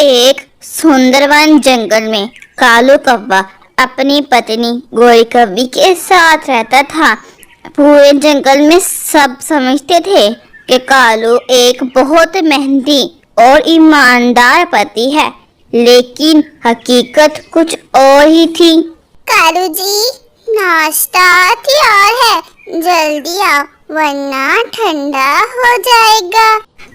एक सुंदरवन जंगल में कालू कौवा अपनी पत्नी गोरी कौवी के साथ रहता था। पूरे जंगल में सब समझते थे कि कालू एक बहुत मेहनती और ईमानदार पति है, लेकिन हकीकत कुछ और ही थी। कालू जी, नाश्ता तैयार है, जल्दी आओ वरना ठंडा हो जाएगा।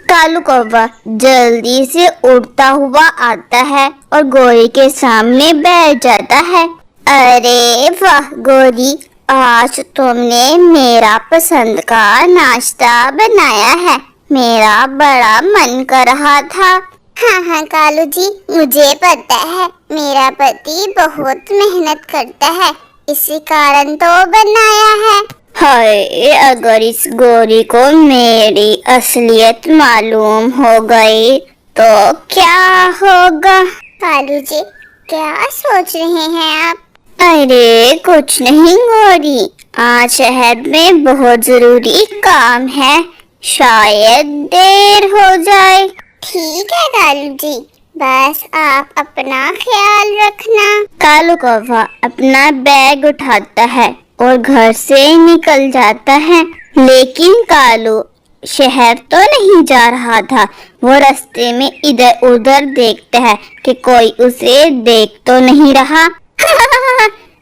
कालू कौवा जल्दी से उड़ता हुआ आता है और गोरी के सामने बैठ जाता है। अरे वाह गोरी, आज तुमने मेरा पसंद का नाश्ता बनाया है, मेरा बड़ा मन कर रहा था। हाँ कालू जी, मुझे पता है मेरा पति बहुत मेहनत करता है, इसी कारण तो बनाया है। हाय, अगर इस गोरी को मेरी असलियत मालूम हो गई तो क्या होगा? कालू जी, क्या सोच रहे हैं आप? अरे कुछ नहीं गोरी, आज शहर में बहुत जरूरी काम है, शायद देर हो जाए। ठीक है कालू जी, बस आप अपना ख्याल रखना। कालू कौवा अपना बैग उठाता है और घर से निकल जाता है, लेकिन कालू शहर तो नहीं जा रहा था। वो रास्ते में इधर उधर देखता है कि कोई उसे देख तो नहीं रहा।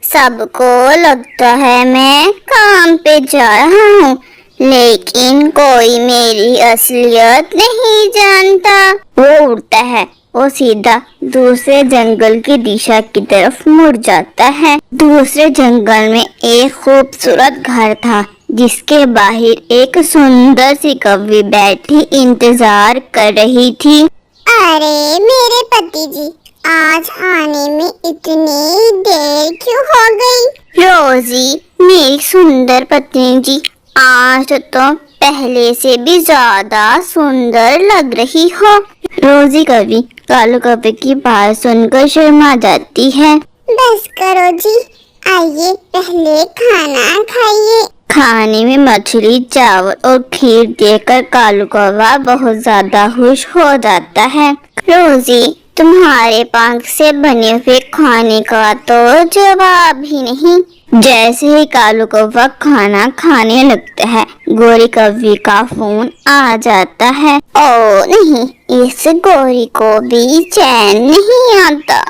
सबको लगता है मैं काम पे जा रहा हूँ, लेकिन कोई मेरी असलियत नहीं जानता। वो उड़ता है और सीधा दूसरे जंगल की दिशा की तरफ मुड़ जाता है। दूसरे जंगल में एक खूबसूरत घर था, जिसके बाहर एक सुंदर सी कौवी बैठी इंतजार कर रही थी। अरे मेरे पति जी, आज आने में इतनी देर क्यों हो गई? रोजी, मेरी सुंदर पत्नी जी, आज तो पहले से भी ज्यादा सुंदर लग रही हो। रोजी कभी कालू कौवे की बात सुनकर शर्मा जाती है। बस करो जी, आइए पहले खाना खाइए। खाने में मछली, चावल और खीर देखकर कालू कौवा बहुत ज्यादा खुश हो जाता है। रोजी, तुम्हारे पंख से बने हुए खाने का तो जवाब ही नहीं। जैसे ही कालू कौवा खाना खाने लगता है, गोरी कौवी का फोन आ जाता है। ओ नहीं, इस गोरी को भी चैन नहीं आता।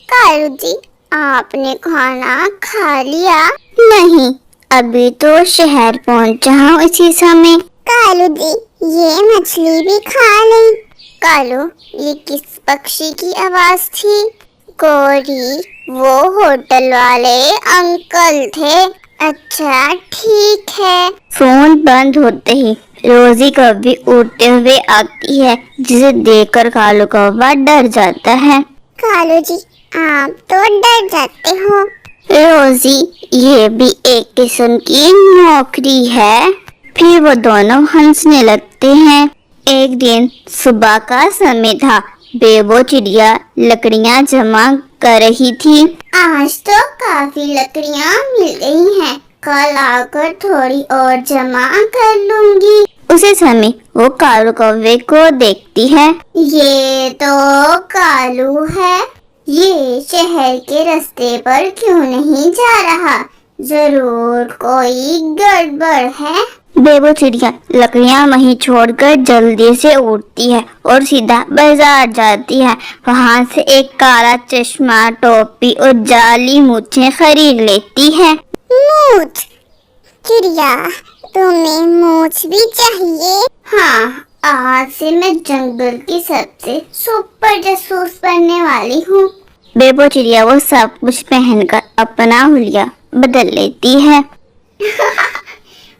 कालू जी, आपने खाना खा लिया? नहीं, अभी तो शहर पहुंचा हूँ इसी समय। कालू जी, ये मछली भी खा लें। कालू, ये किस पक्षी की आवाज थी? गोरी, वो होटल वाले अंकल थे। अच्छा ठीक है। फोन बंद होते ही रोजी कौवी उड़ते हुए आती है, जिसे देखकर कालू कौवा डर जाता है। कालू जी, आप तो डर जाते हो। रोजी, ये भी एक किस्म की नौकरी है। फिर वो दोनों हंसने लगते हैं। एक दिन सुबह का समय था। बेबो चिड़िया लकड़ियां जमा कर रही थी। आज तो काफी लकड़ियां मिल गई हैं, कल आकर थोड़ी और जमा कर लूंगी। उसी समय वो कालू कौवे को देखती है। ये तो कालू है, ये शहर के रास्ते पर क्यों नहीं जा रहा? जरूर कोई गड़बड़ है। बेबो चिड़िया लकड़ियां वहीं छोड़कर जल्दी से उड़ती है और सीधा बाजार जाती है। वहां से एक काला चश्मा, टोपी और जाली मूछें खरीद लेती है। मूछ? चिड़िया, तुम्हें मूछ भी चाहिए? हाँ, आज से मैं जंगल की सबसे सुपर जासूस बनने वाली हूँ। बेबो चिड़िया वो सब कुछ पहनकर अपना हुलिया बदल लेती है।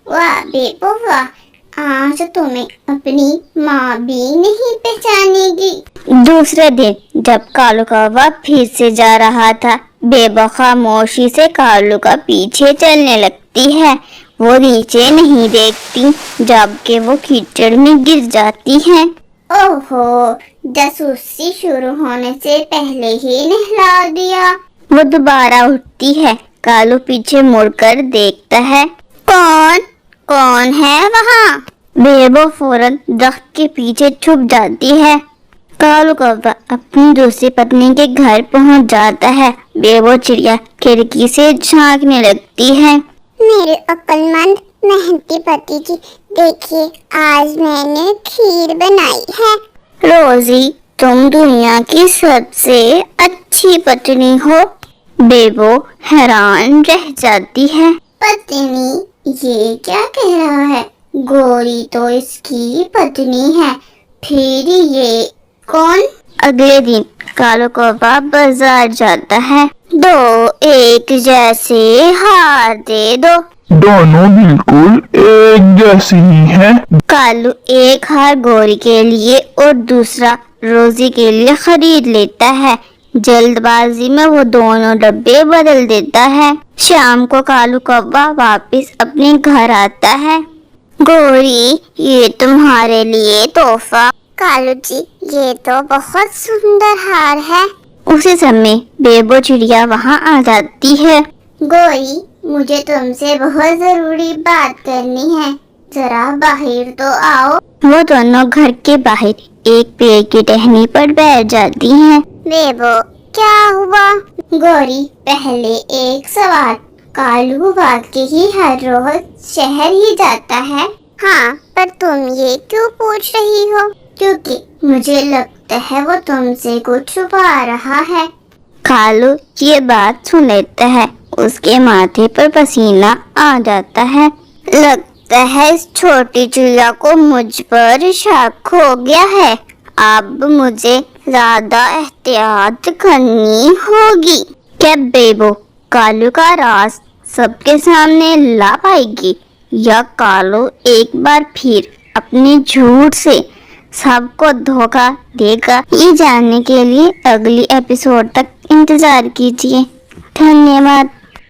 वाह बेबो वाह, आज तुम्हें अपनी माँ भी नहीं पहचानेगी। दूसरे दिन जब कालू कौवा फिर से जा रहा था, बेबो खामोशी से कालू का पीछे चलने लगती है। वो नीचे नहीं देखती, जबकि वो कीचड़ में गिर जाती है। ओहो, जासूसी शुरू होने से पहले ही नहला दिया। वो दोबारा उठती है। कालू पीछे मुड़कर देखता है। कौन है वहाँ? बेबो फौरन दरख्त के पीछे छुप जाती है। कालू कौवा अपनी दूसरी पत्नी के घर पहुंच जाता है। बेबो चिड़िया खिड़की से झांकने लगती है। मेरे अक्लमंद मेहनती पति जी, देखिए आज मैंने खीर बनाई है। रोजी, तुम दुनिया की सबसे अच्छी पत्नी हो। बेबो हैरान रह जाती है। पत्नी, ये क्या कह रहा है? गोरी तो इसकी पत्नी है, फिर ये कौन? अगले दिन कालू कौवा बाजार जाता है। दो एक जैसे हार दे दो। दोनों बिल्कुल एक जैसी ही हैं। कालू एक हार गोरी के लिए और दूसरा रोजी के लिए खरीद लेता है। जल्दबाजी में वो दोनों डब्बे बदल देता है। शाम को कालू कौवा वापस अपने घर आता है। गोरी, ये तुम्हारे लिए तोहफा। कालू जी, ये तो बहुत सुंदर हार है। उसी समय बेबो चिड़िया वहाँ आ जाती है। गोरी, मुझे तुमसे बहुत जरूरी बात करनी है, जरा बाहर तो आओ। वो दोनों घर के बाहर एक पेड़ की टहनी पर बैठ जाती हैं। बेबो, क्या हुआ? गोरी, पहले एक सवाल, कालू वाकई हर रोज शहर ही जाता है? हाँ, पर तुम ये क्यों पूछ रही हो? क्योंकि मुझे लगता है वो तुमसे कुछ छुपा रहा है। कालू ये बात सुन लेता है। उसके माथे पर पसीना आ जाता है। लगता है इस छोटी चिड़िया को मुझ पर शक हो गया है। अब मुझे ज्यादा एहतियात करनी होगी। क्या बेबो कालू का राज सबके सामने ला पाएगी, या कालू एक बार फिर अपने झूठ से सबको धोखा देगा? ये जानने के लिए अगली एपिसोड तक इंतजार कीजिए। धन्यवाद।